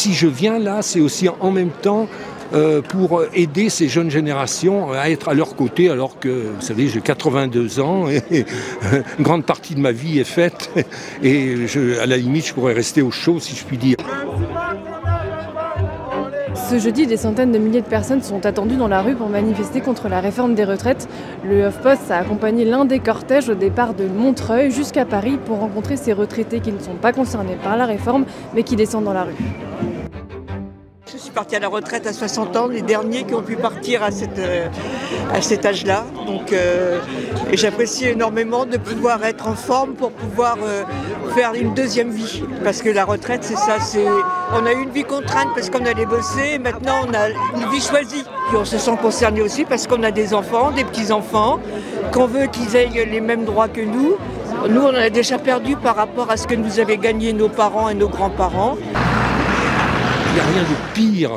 si je viens là, c'est aussi en même temps pour aider ces jeunes générations à être à leur côté, alors que, vous savez, j'ai 82 ans et une grande partie de ma vie est faite et à la limite, je pourrais rester au chaud, si je puis dire. Ce jeudi, des centaines de milliers de personnes sont attendues dans la rue pour manifester contre la réforme des retraites. Le HuffPost a accompagné l'un des cortèges au départ de Montreuil jusqu'à Paris pour rencontrer ces retraités qui ne sont pas concernés par la réforme, mais qui descendent dans la rue. Je suis partie à la retraite à 60 ans, les derniers qui ont pu partir à cet âge-là. Donc, et j'apprécie énormément de pouvoir être en forme pour pouvoir faire une deuxième vie. Parce que la retraite, c'est ça, on a eu une vie contrainte parce qu'on allait bosser, et maintenant on a une vie choisie. Puis on se sent concerné aussi parce qu'on a des enfants, des petits-enfants, qu'on veut qu'ils aient les mêmes droits que nous. Nous, on en a déjà perdu par rapport à ce que nous avaient gagné nos parents et nos grands-parents. Il n'y a rien de pire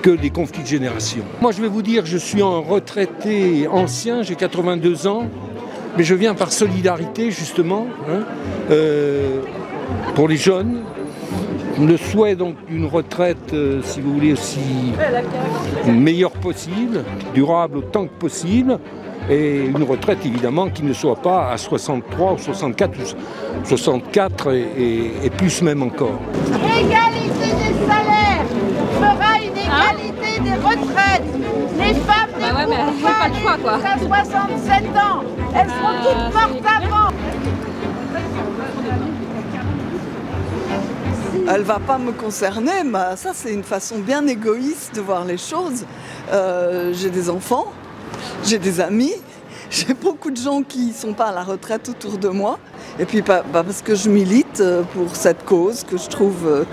que des conflits de génération. Moi, je vais vous dire, je suis un retraité ancien, j'ai 82 ans, mais je viens par solidarité, justement, pour les jeunes. Le souhait donc d'une retraite, si vous voulez, aussi meilleure possible, durable autant que possible, et une retraite, évidemment, qui ne soit pas à 63 ou 64, ou 64 et plus même encore. Égalité des salaires fera une égalité des retraites. Les femmes ne pourront pas aller jusqu'à 67 ans. Elles seront toutes mortes avant. Elle ne va pas me concerner, mais ça c'est une façon bien égoïste de voir les choses. J'ai des enfants, j'ai des amis, j'ai beaucoup de gens qui ne sont pas à la retraite autour de moi. Et puis parce que je milite pour cette cause que je trouve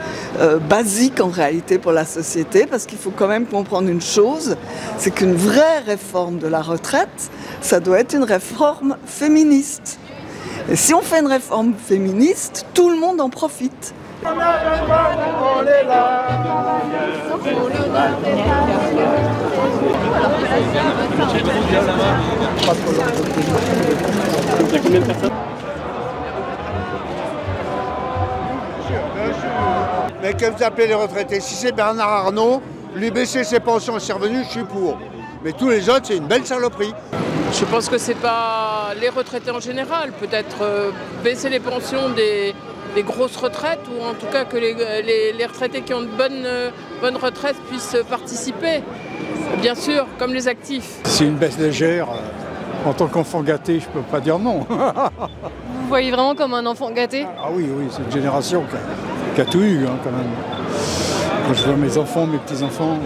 basique en réalité pour la société, parce qu'il faut quand même comprendre une chose, c'est qu'une vraie réforme de la retraite, ça doit être une réforme féministe. Et si on fait une réforme féministe, tout le monde en profite. Mais que vous appelez les retraités? Si c'est Bernard Arnault, lui baisser ses pensions et ses revenus, je suis pour. Mais tous les autres, c'est une belle saloperie. Je pense que c'est pas les retraités en général. Peut-être baisser les pensions des grosses retraites, ou en tout cas que les retraités qui ont de bonnes retraites puissent participer. Bien sûr, comme les actifs. C'est une baisse légère. En tant qu'enfant gâté, je ne peux pas dire non. Vous voyez vraiment comme un enfant gâté? Ah oui, c'est une génération qui a tout eu quand même. Quand je vois mes enfants, mes petits-enfants,